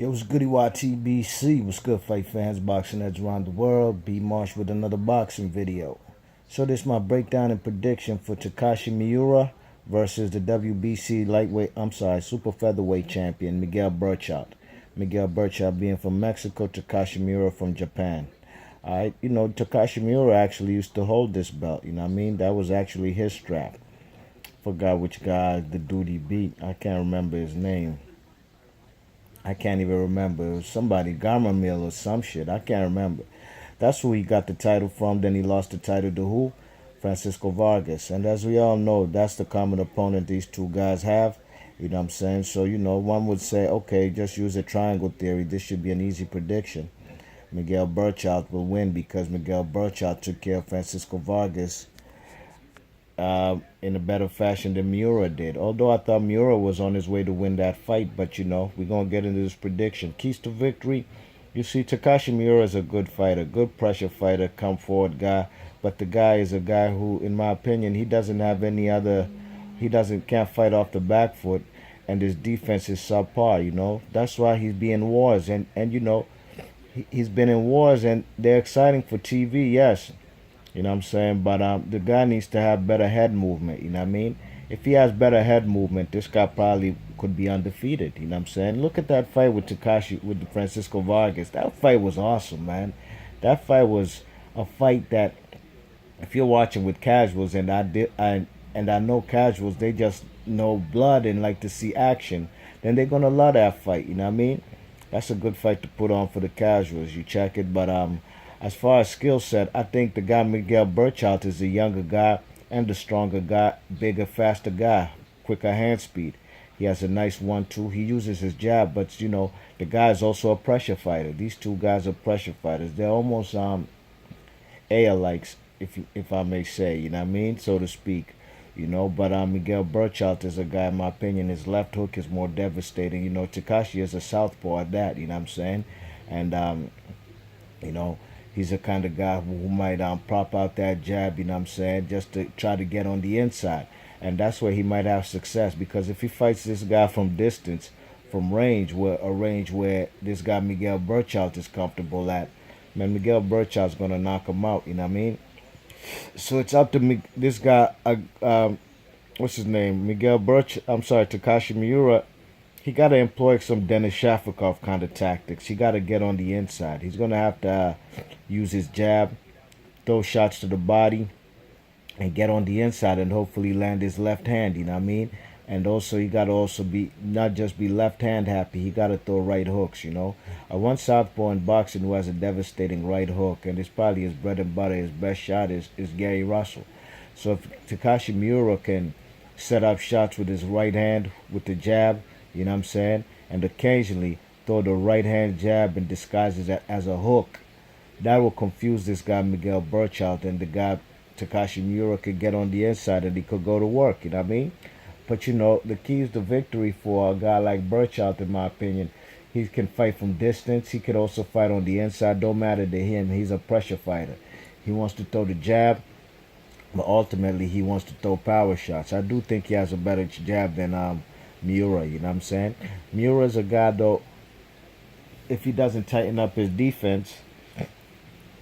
Yo, what's goody YTBC? What's good, fight fans, boxing heads around the world? B Marsh with another boxing video. So this is my breakdown and prediction for Takashi Miura versus the WBC super featherweight champion Miguel Berchelt. Miguel Berchelt being from Mexico, Takashi Miura from Japan. Alright, Takashi Miura actually used to hold this belt, you know what I mean? That was actually his strap. Forgot which guy the dude he beat. I can't remember his name. I can't even remember. It was somebody, Gamma Mill or some shit. I can't remember. That's who he got the title from. Then he lost the title to who? Francisco Vargas. And as we all know, that's the common opponent these two guys have. You know what I'm saying? So, one would say, okay, just use a triangle theory. This should be an easy prediction. Miguel Berchelt will win because Miguel Berchelt took care of Francisco Vargas in a better fashion than Miura did. Although I thought Miura was on his way to win that fight, but we're going to get into this prediction. Keys to victory. You see, Takashi Miura is a good fighter, good pressure fighter, come forward guy. But the guy is a guy who, in my opinion, he doesn't have any other, can't fight off the back foot, and his defense is subpar, That's why he's being wars, and he's been in wars, and they're exciting for TV, yes. You know what I'm saying? But the guy needs to have better head movement, you know what I mean? If he has better head movement, this guy probably could be undefeated, you know what I'm saying? Look at that fight with Takashi, with Francisco Vargas. That fight was awesome, man. That fight was a fight that, if you're watching with casuals, and I know casuals, they just know blood and like to see action, then they're gonna love that fight, you know what I mean? That's a good fight to put on for the casuals. You check it, but as far as skill set, I think the guy Miguel Berchelt is the younger guy and the stronger guy, bigger, faster guy, quicker hand speed. He has a nice 1-2. He uses his jab, but the guy is also a pressure fighter. These two guys are pressure fighters. They're almost A-alikes, if I may say, you know what I mean, so to speak. But Miguel Berchelt is a guy, in my opinion, his left hook is more devastating. Takashi is a southpaw at that, you know what I'm saying? And you know, he's the kind of guy who might prop out that jab, you know what I'm saying, just to try to get on the inside. And that's where he might have success, because if he fights this guy from distance, from range where this guy Miguel Berchelt is comfortable at, man, Miguel Berchalt's going to knock him out, you know what I mean? So it's up to me, this guy, what's his name? Takashi Miura. He got to employ some Denis Shafikov kind of tactics. He got to get on the inside. He's going to have to use his jab, throw shots to the body, and get on the inside and hopefully land his left hand, you know what I mean? And also, he got to also be, not just be left hand happy, he got to throw right hooks. One southpaw in boxing who has a devastating right hook, and it's probably his bread and butter, his best shot is Gary Russell. So if Takashi Miura can set up shots with his right hand, with the jab, you know what I'm saying, and occasionally throw the right hand jab and disguises it as a hook, that will confuse this guy Miguel Berchelt, and the guy Takashi Miura could get on the inside and he could go to work, you know what I mean? But the keys to victory for a guy like Berchelt, in my opinion, he can fight from distance. He could also fight on the inside. Don't matter to him. He's a pressure fighter. He wants to throw the jab, but ultimately he wants to throw power shots. I do think he has a better jab than Miura, you know what I'm saying? Miura's a guy, though, if he doesn't tighten up his defense,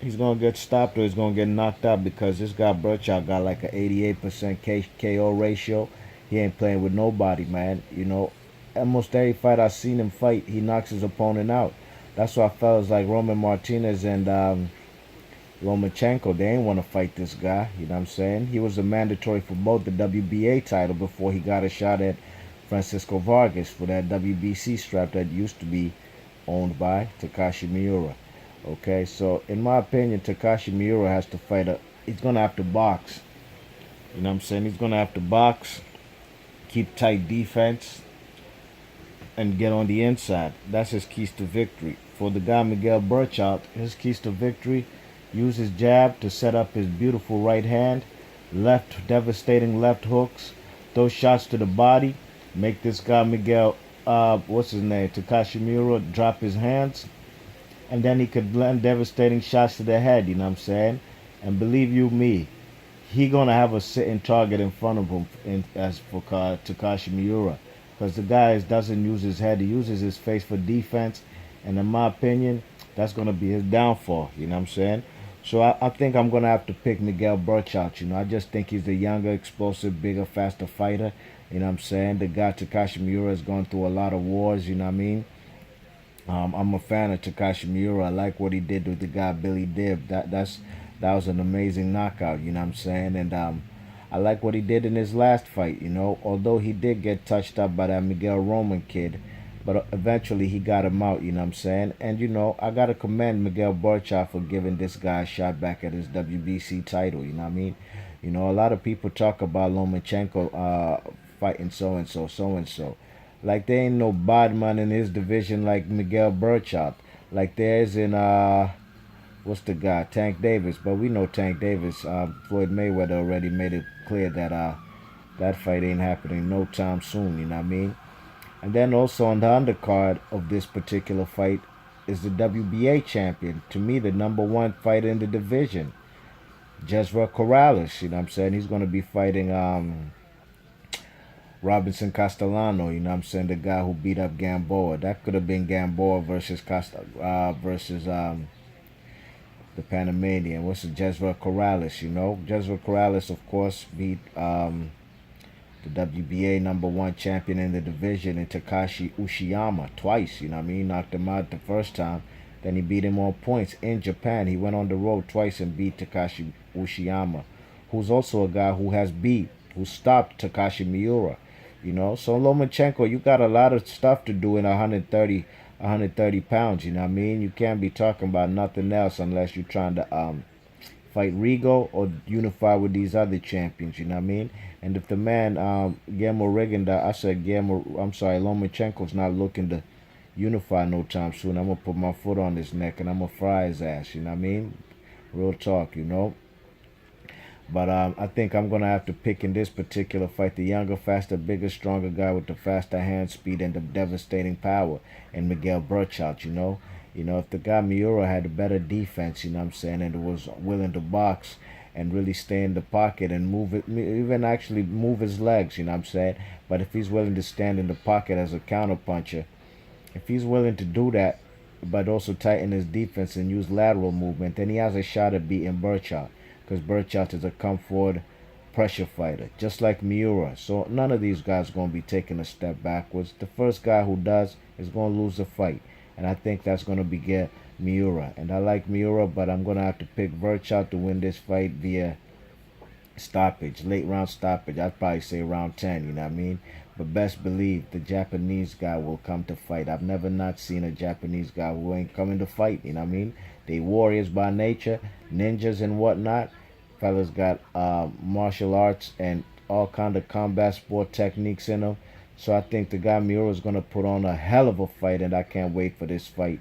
he's going to get stopped or he's going to get knocked out, because this guy Berchelt got like an 88% KO ratio. He ain't playing with nobody, man. Almost every fight I've seen him fight, he knocks his opponent out. That's why fellas like Roman Martinez and Lomachenko, they ain't want to fight this guy, you know what I'm saying? He was a mandatory for both the WBA title before he got a shot at Francisco Vargas for that WBC strap that used to be owned by Takashi Miura. Okay, so in my opinion, Takashi Miura has to he's going to have to box. You know what I'm saying? He's going to have to box, keep tight defense, and get on the inside. That's his keys to victory. For the guy Miguel Berchelt, his keys to victory: use his jab to set up his beautiful right hand, devastating left hooks, throw shots to the body, make this guy Miguel, Takashi Miura, drop his hands, and then he could land devastating shots to the head, you know what I'm saying? And believe you me, he gonna have a sitting target in front of him as for Takashi Miura. because the guy doesn't use his head; he uses his face for defense, and in my opinion, that's gonna be his downfall. You know what I'm saying? So I think I'm gonna have to pick Miguel Berchalt'S. I just think he's the younger, explosive, bigger, faster fighter. You know what I'm saying? The guy Takashi Miura has gone through a lot of wars. You know what I mean? I'm a fan of Takashi Miura. I like what he did with the guy Billy Dib. That was an amazing knockout. You know what I'm saying? And I like what he did in his last fight. Although he did get touched up by that Miguel Roman kid, but eventually he got him out. You know what I'm saying? And I gotta commend Miguel Borcha for giving this guy a shot back at his WBC title. You know what I mean? A lot of people talk about Lomachenko fighting so and so, so and so. Like there ain't no bodman in his division like Miguel Berchalt'S. Like there is in what's the guy Tank Davis, but we know Tank Davis. Floyd Mayweather already made it clear that that fight ain't happening no time soon. You know what I mean? And then also on the undercard of this particular fight is the WBA champion. To me, the number one fighter in the division, Jesra Corrales. You know what I'm saying? He's going to be fighting Robinson Castellano, you know what I'm saying, the guy who beat up Gamboa. That could have been Gamboa versus versus the Panamanian. What's it, Jesra Corrales? Jesra Corrales, of course, beat the WBA number one champion in the division in Takashi Ushiyama twice. You know what I mean? Knocked him out the first time. Then he beat him on points in Japan. He went on the road twice and beat Takashi Ushiyama, who's also a guy who stopped Takashi Miura. So Lomachenko, you got a lot of stuff to do in 130 pounds. You know what I mean? You can't be talking about nothing else unless you're trying to fight Rigo or unify with these other champions. You know what I mean? And if the man Guillermo Rigonda, I said Guillermo, I'm sorry, Lomachenko's not looking to unify no time soon, I'm gonna put my foot on his neck and I'm gonna fry his ass. You know what I mean? Real talk. But I think I'm going to have to pick in this particular fight the younger, faster, bigger, stronger guy with the faster hand speed and the devastating power, and Miguel Berchalt'S. If the guy Miura had a better defense, you know what I'm saying, and was willing to box and really stay in the pocket and move it, even actually move his legs, you know what I'm saying. But if he's willing to stand in the pocket as a counterpuncher, if he's willing to do that, but also tighten his defense and use lateral movement, then he has a shot at beating Berchalt'S, because Berchalt'S is a come forward pressure fighter, just like Miura. So none of these guys are going to be taking a step backwards. The first guy who does is going to lose the fight, and I think that's going to be Miura. And I like Miura, but I'm going to have to pick Berchalt'S to win this fight via stoppage, late round stoppage. I'd probably say round 10, you know what I mean? But best believe the Japanese guy will come to fight. I've never not seen a Japanese guy who ain't coming to fight, you know what I mean? They warriors by nature, ninjas and whatnot. Fellas got martial arts and all kind of combat sport techniques in them. So I think the guy Miura is going to put on a hell of a fight, and I can't wait for this fight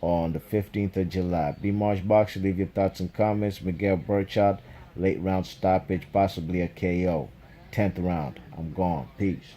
on the 15th of July. Be Marsh Boxer, leave your thoughts and comments. Miguel Berchalt'S, late round stoppage, possibly a KO. 10th round. I'm gone. Peace.